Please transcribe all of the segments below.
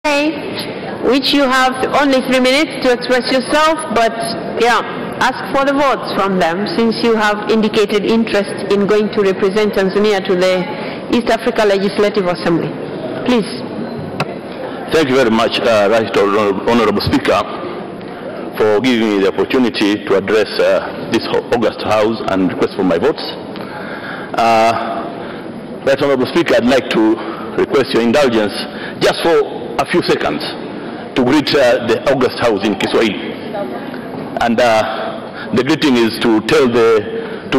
which you have only 3 minutes to express yourself, but yeah, ask for the votes from them since you have indicated interest in going to represent Tanzania to the East Africa Legislative Assembly. Please. Thank you very much, Right Honorable Speaker, for giving me the opportunity to address this August House and request for my votes. Right Honorable Speaker, I'd like to request your indulgence just for a few seconds to greet the August House in Kiswahili. And the greeting is to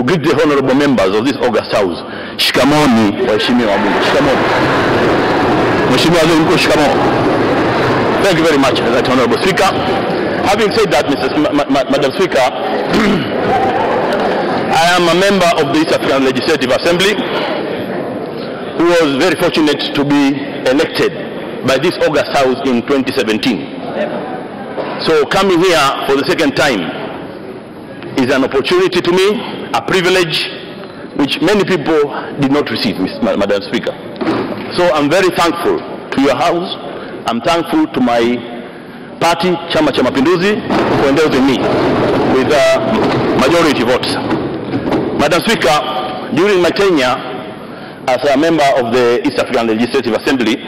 greet the honorable members of this August House. Shikamoni, waheshimiwa wabunge. Shikamoni. Mheshimiwa waziri mkuu, shikamoni. Thank you very much, Right Honorable Speaker. Having said that, Madam Speaker, I am a member of the East African Legislative Assembly who was very fortunate to be elected by this August House in 2017. So coming here for the second time is an opportunity to me, a privilege which many people did not receive, Madam Speaker. So I'm very thankful to your House. I'm thankful to my party, Chama cha Mapinduzi, for endorsing me with majority votes. Madam Speaker, during my tenure as a member of the East African Legislative Assembly,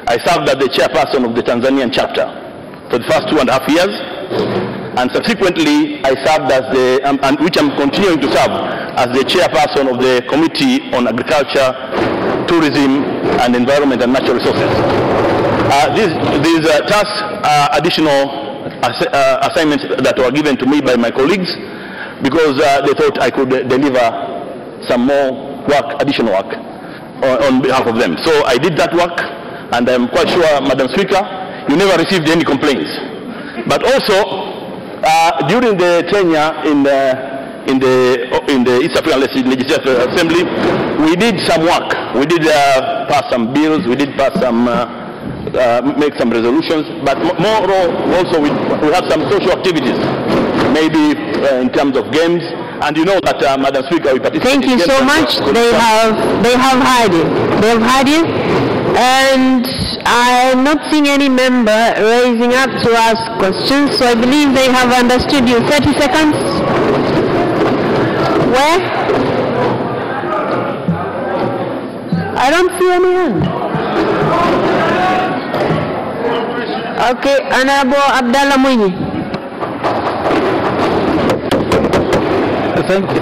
I served as the chairperson of the Tanzanian chapter for the first 2.5 years, and subsequently I served as which I'm continuing to serve as the chairperson of the Committee on Agriculture, Tourism and Environment and Natural Resources. These tasks are additional assignments that were given to me by my colleagues because they thought I could deliver some more work, additional work on behalf of them. So I did that work, and I'm quite sure, Madam Speaker, you never received any complaints. But also, during the tenure in the East African Legislative Assembly, we did some work. We did pass some bills. We did pass some, make some resolutions. But more also, we have some social activities, maybe in terms of games. And you know that, Madam Speaker, we participate. Thank you so much. They have heard you. They have heard you. And I'm not seeing any member raising up to ask questions, so I believe they have understood you. 30 seconds. Where? I don't see any hand. Okay, Honorable Abdallah Mwinyi.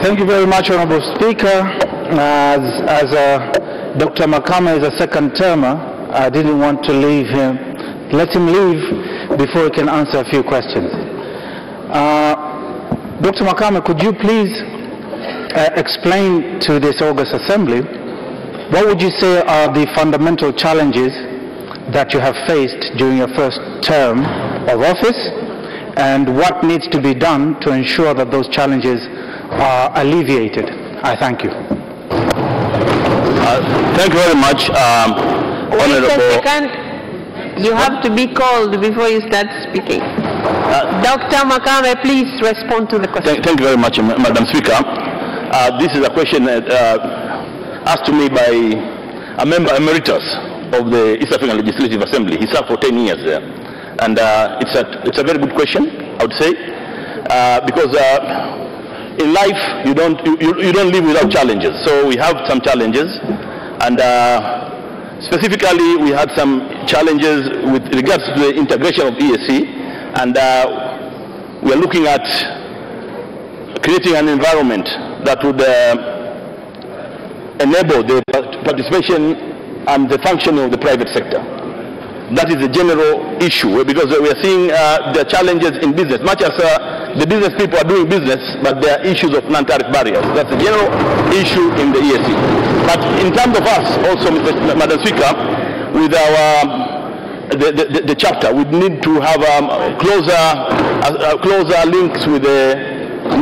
Thank you very much, Honorable Speaker. As Dr. Makame is a second termer, I didn't want to leave him, let him leave before he can answer a few questions. Dr. Makame, could you please explain to this August Assembly, what would you say are the fundamental challenges that you have faced during your first term of office, and what needs to be done to ensure that those challenges are alleviated? I thank you. Thank you very much, Honorable. Wait a second. You have to be called before you start speaking. Dr. Makame, please respond to the question. Thank you very much, Madam Speaker. This is a question asked to me by a member emeritus of the East African Legislative Assembly. He served for 10 years there. And it's a very good question, I would say, because in life, you don't live without challenges. So we have some challenges, and specifically we had some challenges with regards to the integration of EAC, and we are looking at creating an environment that would enable the participation and the functioning of the private sector. That is the general issue, because we are seeing the challenges in business, much as the business people are doing business, but there are issues of non-tariff barriers. That's the general issue in the EAC. But in terms of us, also, Madam Speaker, with our the chapter, we need to have closer links with the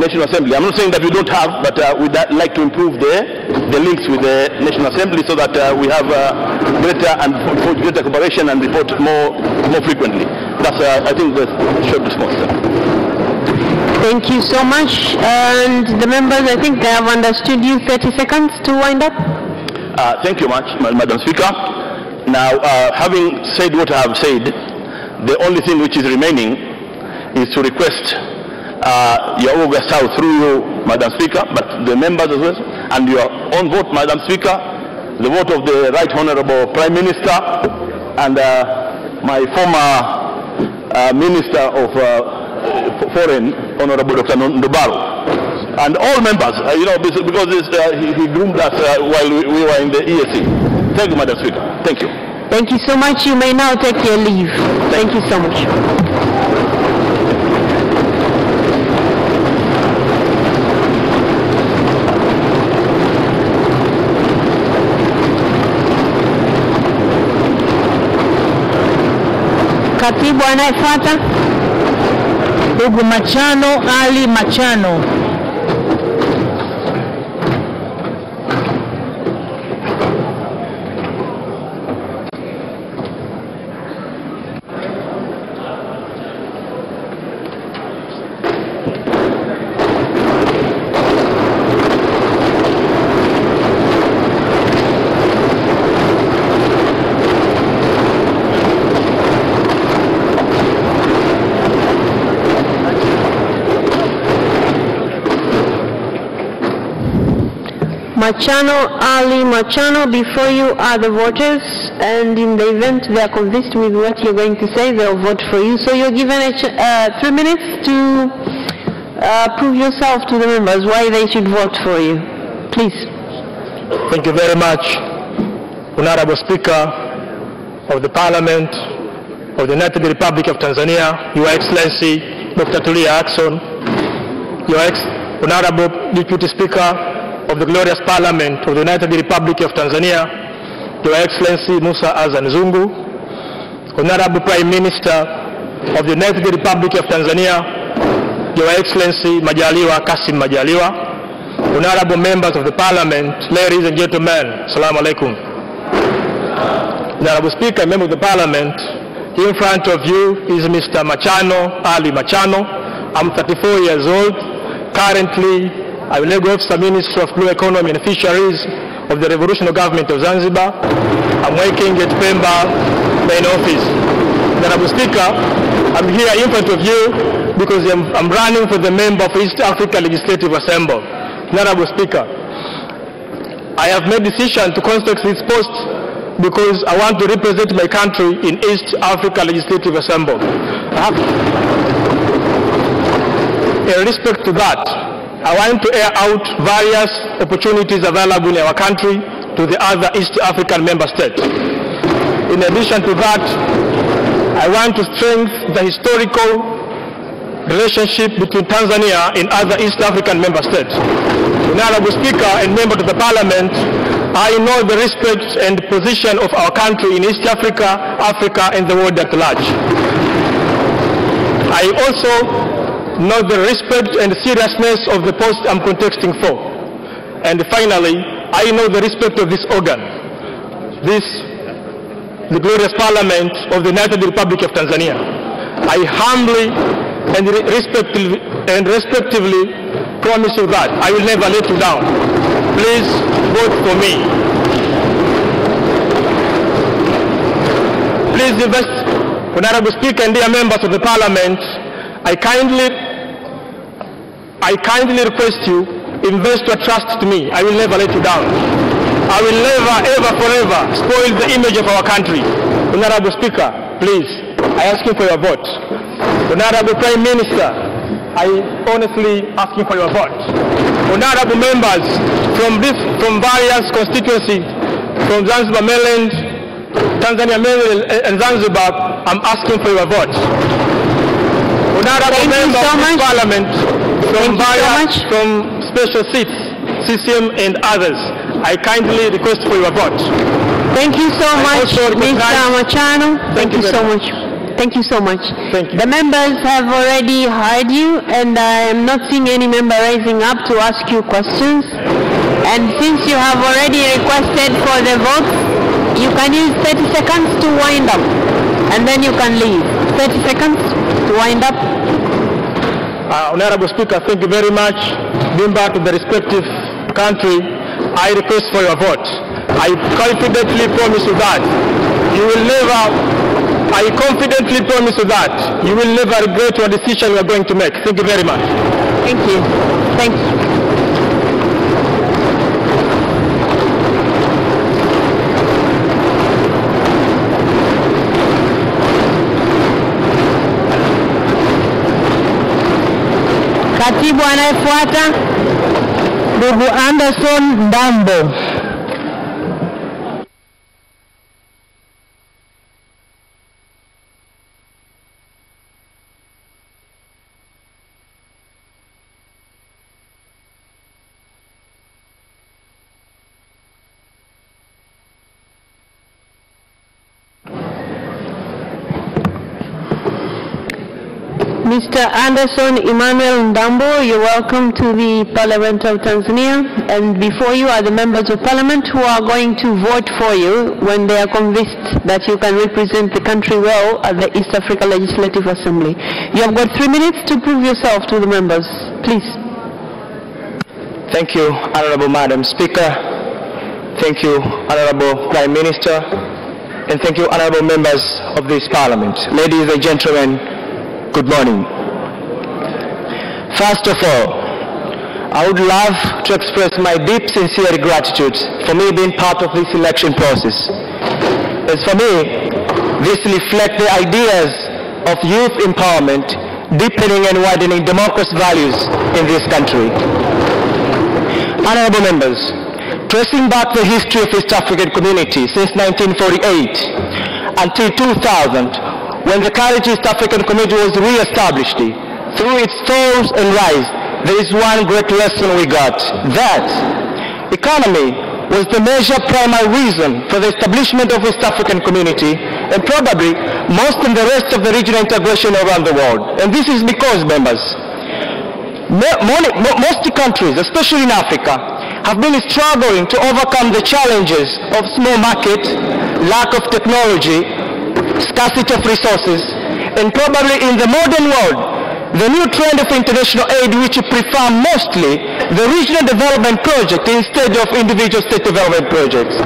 National Assembly. I'm not saying that we don't have, but we'd like to improve the links with the National Assembly so that we have greater cooperation and report more frequently. That's, I think, the short response. Thank you so much. And the members, I think they have understood you. 30 seconds to wind up. Thank you much, Madam Speaker. Now, having said what I have said, the only thing which is remaining is to request your August South through you, Madam Speaker, but the members as well, and your own vote, Madam Speaker, the vote of the Right Honorable Prime Minister and my former Minister of Foreign, Honorable Dr. Ndobaro, and all members, because he groomed us while we were in the ESC. Thank you, Madam Speaker. Thank you. Thank you so much. You may now take your leave. Thank you so much. Katibu anayefuata. Ndugu Machano Ali Machano. Machano Ali Machano, before you are the voters, and in the event they are convinced with what you're going to say, they'll vote for you. So you're given 3 minutes to prove yourself to the members why they should vote for you. Please. Thank you very much, Honorable Speaker of the Parliament of the United Republic of Tanzania, Your Excellency Dr. Tulia Ackson, Honorable Deputy Speaker of the glorious Parliament of the United Republic of Tanzania, Your Excellency Musa Azan Zungu, Honorable Prime Minister of the United Republic of Tanzania, Your Excellency Majaliwa Kassim Majaliwa, Honorable members of the Parliament, ladies and gentlemen, Assalamu alaikum. Honorable Speaker, member of the Parliament, in front of you is Mr. Machano Ali Machano. I'm 34 years old, currently I'm Legal Officer, Minister of Blue Economy and Fisheries of the Revolutionary Government of Zanzibar. I'm working at Pemba main office. Honorable Speaker, I'm here in front of you because I'm running for the member of East Africa Legislative Assembly. Honorable Speaker, I have made decision to contest this post because I want to represent my country in East Africa Legislative Assembly. In respect to that, I want to air out various opportunities available in our country to the other East African member states. In addition to that, I want to strengthen the historical relationship between Tanzania and other East African member states. Honorable Speaker and members of the Parliament, I know the respect and position of our country in East Africa, Africa, and the world at large. I also know the respect and seriousness of the post I'm contesting for. And finally, I know the respect of this organ, the glorious Parliament of the United Republic of Tanzania. I humbly and respectively promise you that I will never let you down. Please vote for me. Please invest, Honorable Speaker and dear members of the Parliament, I kindly request you, invest your trust to me. I will never let you down. I will never, ever, forever spoil the image of our country. Honorable Speaker, please, I ask you for your vote. Honorable Prime Minister, I honestly ask you for your vote. Honorable members from various constituencies, from Zanzibar, mainland, Tanzania, mainland, and Zanzibar, I'm asking for your vote. Honorable members of the Parliament, from special seats, CCM and others, I kindly request for your vote. Thank you so much, Mr. Machano. Thank you so much. Thank you so much. Thank you. The members have already heard you, and I am not seeing any member raising up to ask you questions. And since you have already requested for the votes, you can use 30 seconds to wind up, and then you can leave. 30 seconds to wind up. Honorable Speaker, thank you very much. Member to the respective country, I request for your vote. I confidently promise you that you will never, I confidently promise you that, you will never regret what decision you are going to make. Thank you very much. Thank you. Thank you. Katibu anayefuata, ndugu Anderson Ndambo. Mr. Anderson Emmanuel Ndambo, you're welcome to the Parliament of Tanzania. And before you are the members of Parliament who are going to vote for you when they are convinced that you can represent the country well at the East Africa Legislative Assembly. You have got 3 minutes to prove yourself to the members. Please. Thank you, Honorable Madam Speaker. Thank you, Honorable Prime Minister. And thank you, Honorable members of this Parliament. Ladies and gentlemen, good morning. First of all, I would love to express my deep, sincere gratitude for me being part of this election process. As for me, this reflects the ideas of youth empowerment, deepening and widening democracy values in this country. Honorable members, tracing back the history of East African community since 1948 until 2000, when the current East African community was re-established, through its falls and rise, there is one great lesson we got, that economy was the major primary reason for the establishment of East African community, and probably most in the rest of the regional integration around the world. And this is because, members, most countries, especially in Africa, have been struggling to overcome the challenges of small market, lack of technology, scarcity of resources, and probably in the modern world, the new trend of international aid which prefer mostly the regional development project instead of individual state development projects.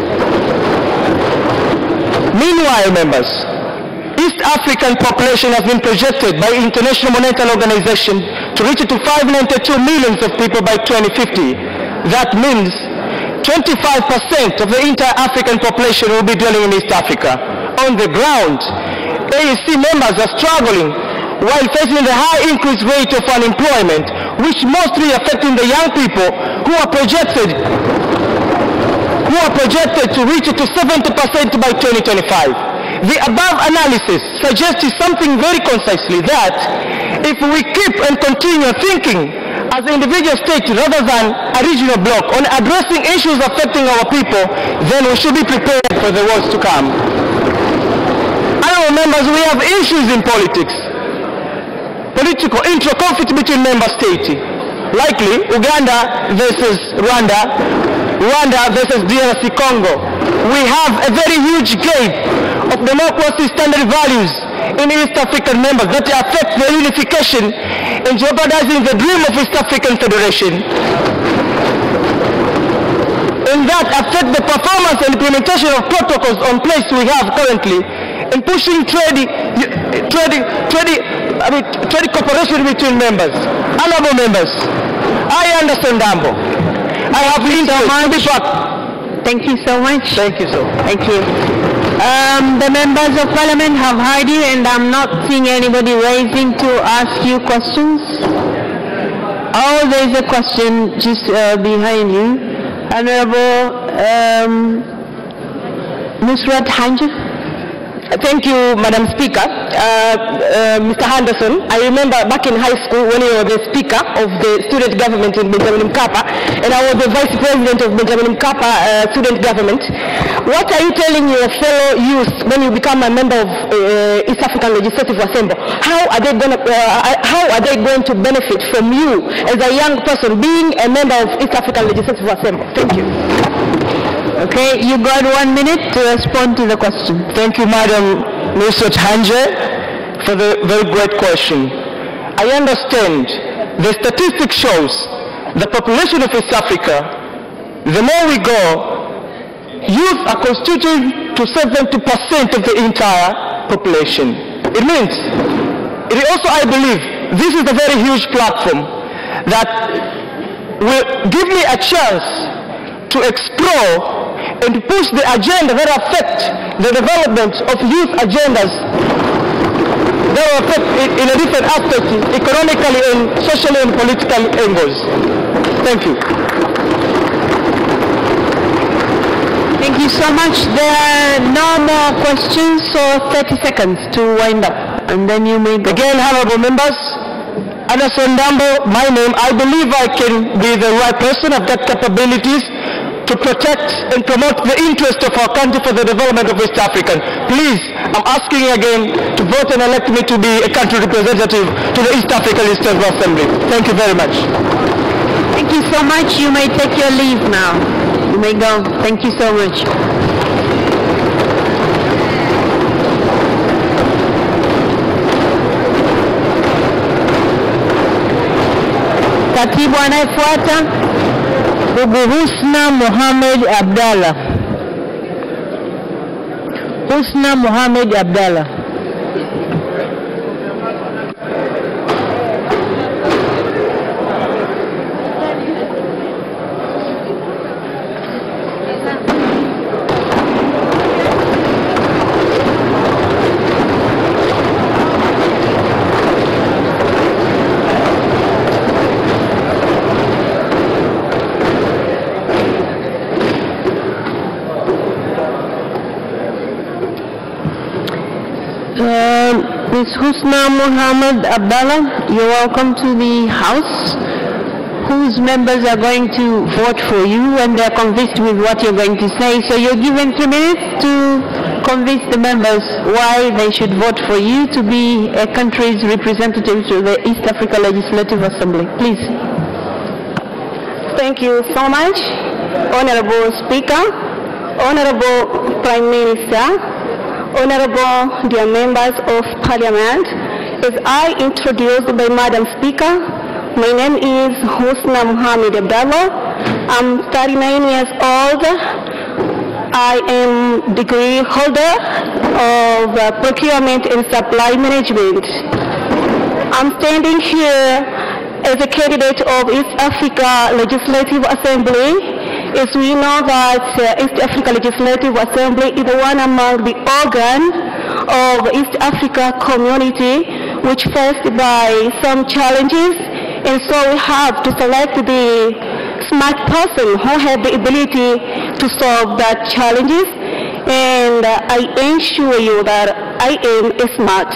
Meanwhile, members, East African population has been projected by International Monetary Organization to reach to 592 million of people by 2050. That means 25% of the entire African population will be dwelling in East Africa. On the ground, AEC members are struggling while facing the high increased rate of unemployment, which mostly affecting the young people who are projected to reach to 70% by 2025. The above analysis suggests something very concisely, that if we keep and continue thinking as an individual state rather than a regional bloc on addressing issues affecting our people, then we should be prepared for the wars to come. Honorable members, we have issues in politics. Political intra-conflict between member states. Likely, Uganda versus Rwanda, Rwanda versus DRC Congo. We have a very huge gap of democracy standard values in East African members that affect their unification and jeopardizing the dream of East African Federation. And that affect the performance and implementation of protocols on place we have currently, in pushing trade cooperation between members. Honorable members, I understand Ndambo. I have been so much. Thank you so much. Thank you, sir. Thank you. The members of Parliament have heard you, and I'm not seeing anybody raising to ask you questions. Oh, there is a question just behind you. Honorable Nusrat Hanja. Thank you, Madam Speaker. Mr. Henderson, I remember back in high school when you were the Speaker of the student government in Benjamin Mkapa, and I was the Vice President of Benjamin Mkapa student government. What are you telling your fellow youth when you become a member of East African Legislative Assembly? How are they going to benefit from you as a young person being a member of East African Legislative Assembly? Thank you. Okay, you got 1 minute to respond to the question. Thank you, Madam Nusrat Hanje, for the very great question. I understand the statistics shows the population of East Africa, the more we go, youth are constituting to 70% of the entire population. It means, I believe, this is a very huge platform that will give me a chance to explore and push the agenda that affect the development of youth agendas that will affect in a different aspect, economically and socially and political angles. Thank you. Thank you so much. There are no more questions, so 30 seconds to wind up, and then you may go. Again, honorable members, Anderson Dambo, my name. I believe I can be the right person. I've got capabilities to protect and promote the interest of our country for the development of East Africa. Please, I'm asking again to vote and elect me to be a country representative to the East African Legislative Assembly. Thank you very much. Thank you so much. You may take your leave now. You may go. Thank you so much. Katibu anayefuata, ndugu Husna Mohamed Abdalla. Husna Mohamed Abdalla. Ms. Husna Mohamed Abdalla, you're welcome to the House, whose members are going to vote for you and they're convinced with what you're going to say. So you're given 3 minutes to convince the members why they should vote for you to be a country's representative to the East Africa Legislative Assembly. Please. Thank you so much, Honorable Speaker, Honorable Prime Minister, Honorable dear members of Parliament. As I introduced by Madam Speaker, my name is Husna Mohamed Abdalla. I'm 39 years old. I am degree holder of procurement and supply management. I'm standing here as a candidate of East Africa Legislative Assembly. As we know that East Africa Legislative Assembly is one among the organs of East Africa community which faced by some challenges, and so we have to select the smart person who has the ability to solve that challenges, and I ensure you that I am smart.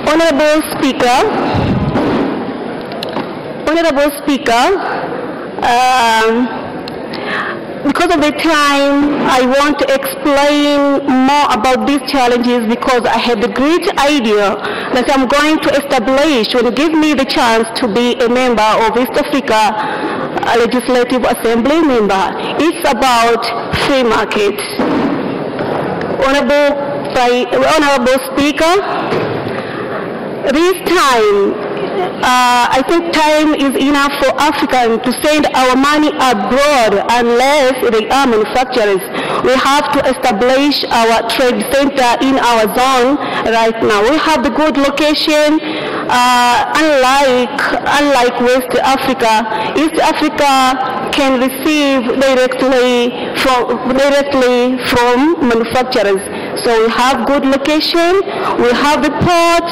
Honorable Speaker, because of the time, I want to explain more about these challenges because I had the great idea that I'm going to establish when you give me the chance to be a member of East Africa Legislative Assembly member. It's about free market. Honorable Speaker, this time, I think time is enough for Africans to send our money abroad unless they are manufacturers. We have to establish our trade center in our zone right now. We have the good location. Unlike West Africa, East Africa can receive directly from manufacturers. So we have good location. We have the port.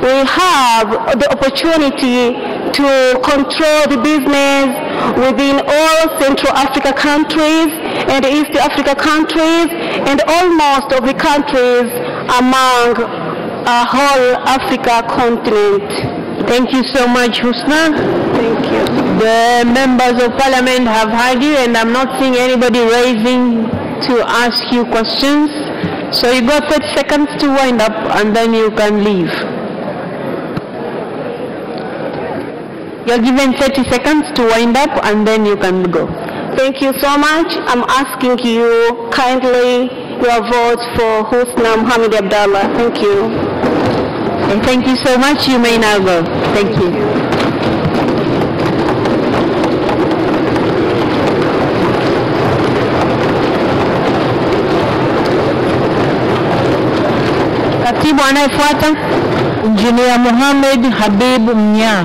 We have the opportunity to control the business within all Central Africa countries and East Africa countries and almost of the countries among a whole Africa continent. Thank you so much, Husna. Thank you. The members of Parliament have heard you, and I'm not seeing anybody raising to ask you questions. So you got 30 seconds to wind up, and then you can leave. You're given 30 seconds to wind up, and then you can go. Thank you so much. I'm asking you kindly your vote for Husna Mohamed Abdalla. Thank you. And thank you so much. You may now go. Thank you. Katibu anayefuata, Engineer Mohamed Habib Mnyaa.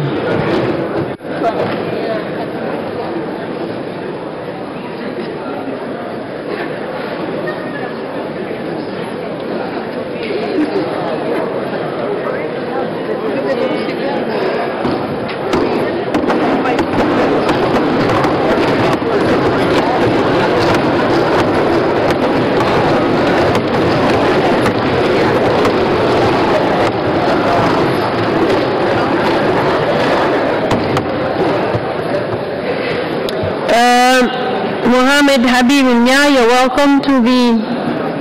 Mohamed Habib Mnyaa, you're welcome to the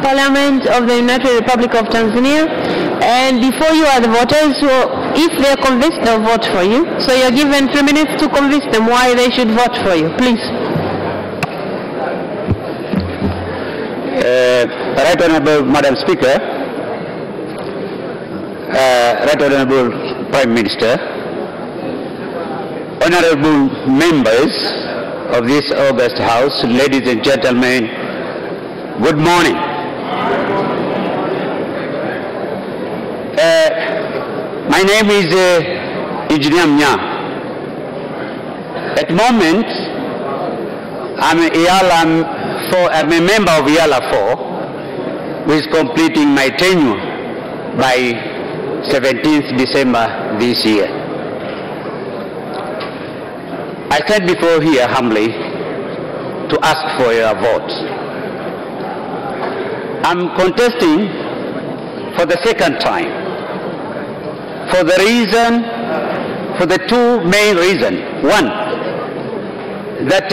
Parliament of the United Republic of Tanzania. And before you are the voters, so if they are convinced, they'll vote for you. So you're given 3 minutes to convince them why they should vote for you. Please. Right Honorable Madam Speaker, Right Honorable Prime Minister, Honorable members of this august House, ladies and gentlemen, good morning. My name is Engineer Mnyaa. At the moment, I'm a member of IALA 4, who is completing my tenure by 17th December this year. I stand before here humbly to ask for your vote. I'm contesting for the second time for the two main reasons. One, that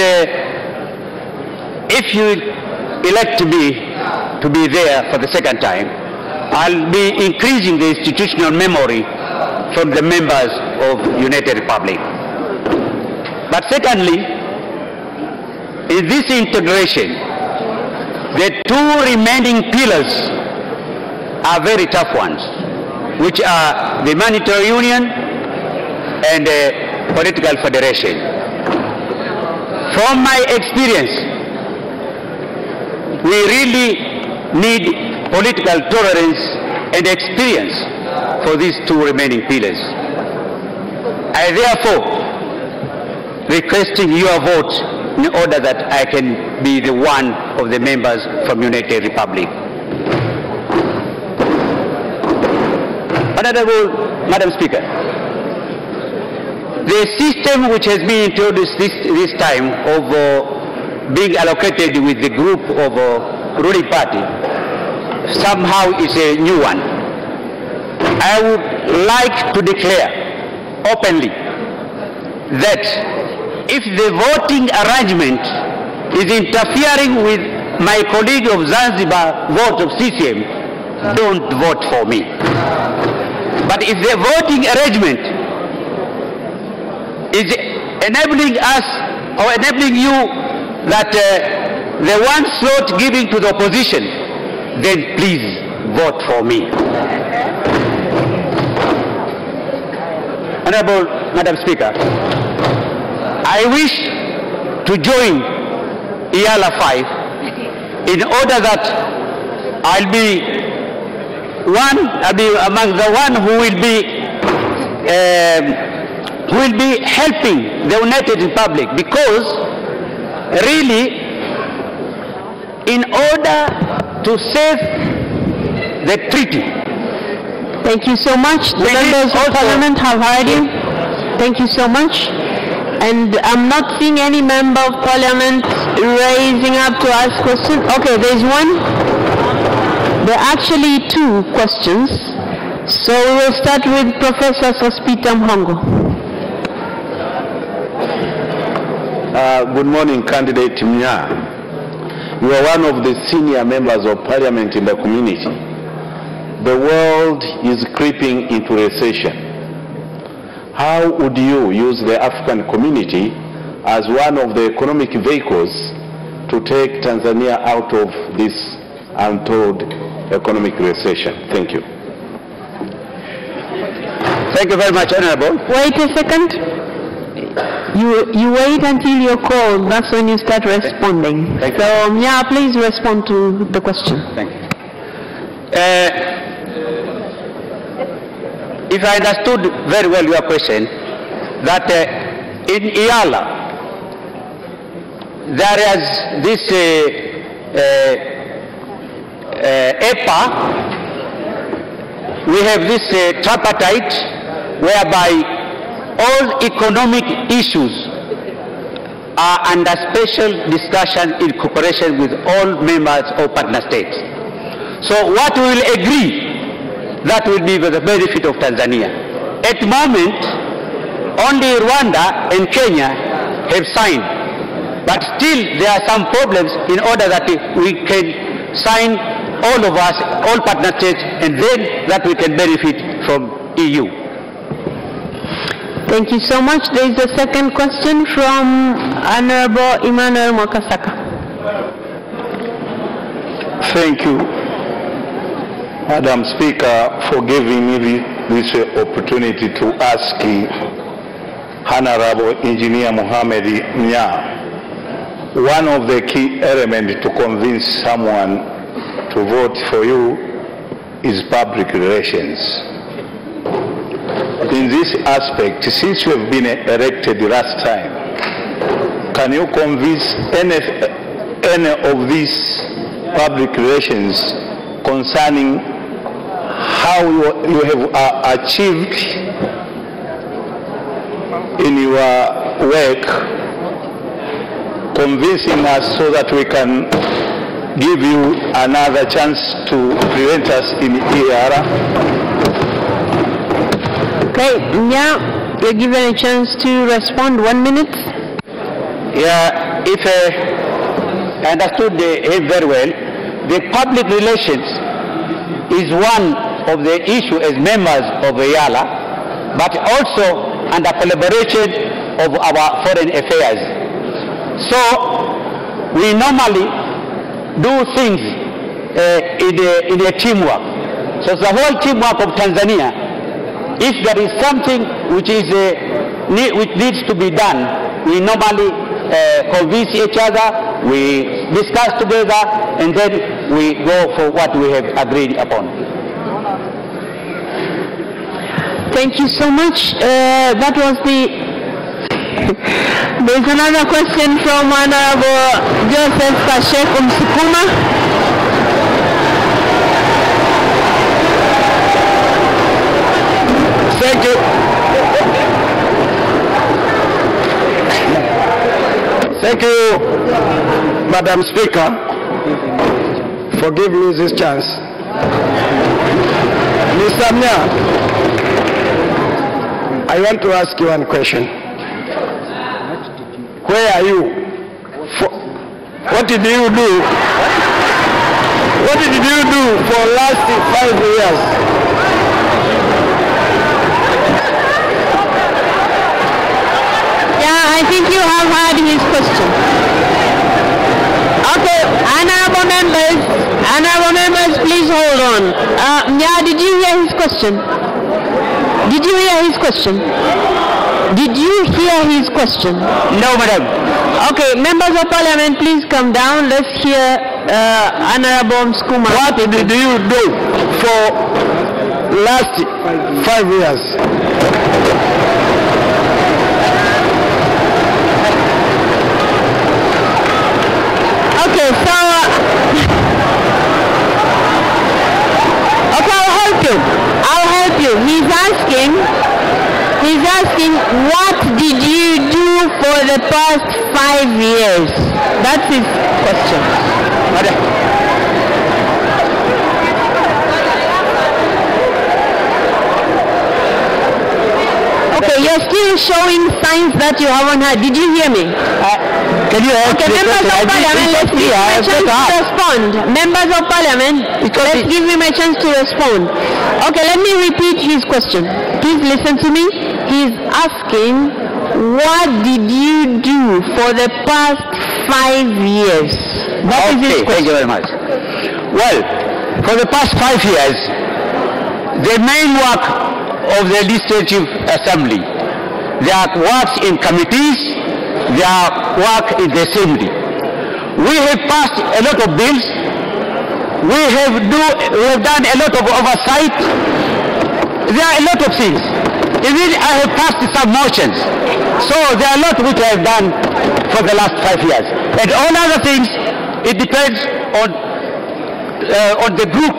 if you elect to be there for the second time, I'll be increasing the institutional memory from the members of United Republic. But secondly, in this integration, the two remaining pillars are very tough ones, which are the monetary union and political federation. From my experience, we really need political tolerance and experience for these two remaining pillars. I therefore requesting your vote in order that I can be the one of the members from United Republic. Honorable Madam Speaker, the system which has been introduced this time of being allocated with the group of ruling party somehow is a new one. I would like to declare openly that if the voting arrangement is interfering with my colleague of Zanzibar vote of CCM, don't vote for me. But if the voting arrangement is enabling us or enabling you that the one slot given to the opposition, then please vote for me. Honorable Madam Speaker, I wish to join IALA 5 in order that I'll be among the one who will be helping the United Republic, because really in order to save the treaty. Thank you so much. The members of Parliament have heard you. Thank you so much. And I'm not seeing any member of Parliament raising up to ask questions. Okay, there's one. There are actually two questions. So we will start with Professor Sospita Mhongo. Good morning, Candidate Mnyaa. You are one of the senior members of Parliament in the community. The world is creeping into recession. How would you use the African community as one of the economic vehicles to take Tanzania out of this untold economic recession? Thank you. Thank you very much, Honorable. Wait a second. You wait until you're called. That's when you start responding. So, Mnyaa, please respond to the question. Thank you. if I understood very well your question, that in Iyala, there is this EPA, we have this tripartite, whereby all economic issues are under special discussion in cooperation with all members of partner states. So what we will agree, that will be for the benefit of Tanzania. At the moment, only Rwanda and Kenya have signed, but still there are some problems in order that we can sign all of us, all partner states, and then that we can benefit from EU. Thank you so much. There is a second question from Honorable Emmanuel Mwakasaka. Thank you, Madam Speaker, for giving me this opportunity to ask Honorable Engineer Mohamed Nya. One of the key elements to convince someone to vote for you is public relations. In this aspect, since you have been elected last time, can you convince any of these public relations concerning how you have achieved in your work, convincing us so that we can give you another chance to present us in ERA? Okay, yeah, you're given a chance to respond. 1 minute. Yeah, if I understood him very well, the public relations is one of the issues as members of EALA, but also under collaboration of our foreign affairs. So we normally do things in a teamwork. So the whole teamwork of Tanzania, if there is something which needs to be done, we normally convince each other, we discuss together, and then we go for what we have agreed upon. Thank you so much. That was the... There's another question from Honorable Joseph Kashek Musukuma. Thank you. Thank you, Madam Speaker, for giving me this chance. Mr. Mnya, I want to ask you one question. Where are you? What did you do? What did you do for the last 5 years? I think you have heard his question. Okay, honorable members, please hold on. Yeah, did you hear his question? Did you hear his question? Did you hear his question? No, madam. Okay, members of parliament, please come down. Let's hear Honorable Musukuma. What did you do for last 5 years? Okay, so okay, I'll help you. He's asking, what did you do for the past 5 years? That's his question. Okay, you're still showing signs that you haven't heard. Did you hear me? Can you okay, members of parliament, let's give him a chance to respond. Members of parliament, let's give him a chance to respond. Okay, let me repeat his question. Please listen to me. He's asking, what did you do for the past 5 years? That is his question. Thank you very much. Well, for the past 5 years, the main work of the Legislative Assembly, their works in committees, their work in the Assembly. We have passed a lot of bills. We have done a lot of oversight. there are a lot of things. Even I have passed some motions. So there are a lot which I have done for the last 5 years. And all other things, it depends on the group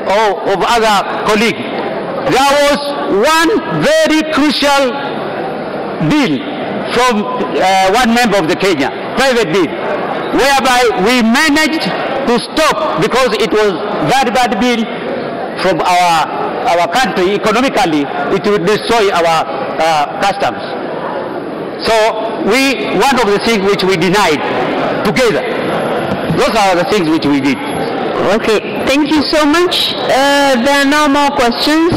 of other colleagues. There was one very crucial bill from one member of the Kenya, private bill, whereby we managed to stop, because it was very bad bill from our country. Economically, it would destroy our customs. So one of the things which we denied together, those are the things which we did. Okay, thank you so much. There are no more questions.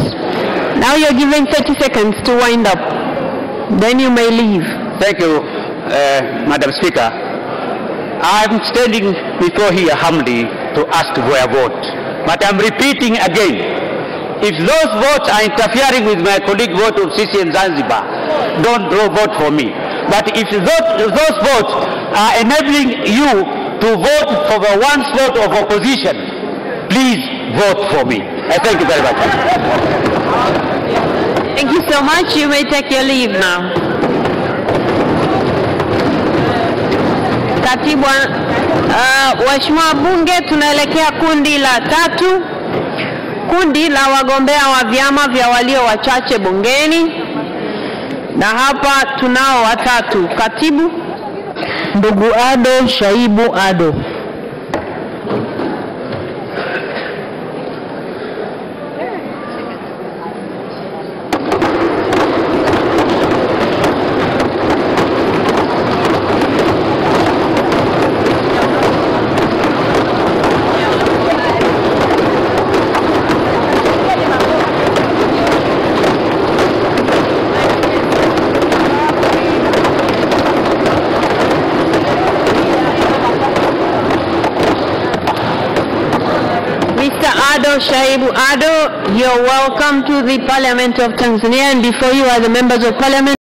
Now you're given 30 seconds to wind up. Then you may leave. Thank you, Madam Speaker. I'm standing before here humbly to ask for a vote. But I'm repeating again, if those votes are interfering with my colleague vote of Sisi and Zanzibar, don't vote for me. But if those votes are enabling you to vote for the one slot of opposition, please vote for me. I thank you very much. Thank you so much. You may take your leave now. Katibu, waheshimiwa bunge, tunaelekea kundi la tatu. Kundi la wagombea wa vyama vya walio wachache bungeni. Na hapa tunao watatu. Katibu. Ndugu Ado Shaibu Ado. Shaibu Ado, you're welcome to the Parliament of Tanzania, and before you are the members of Parliament.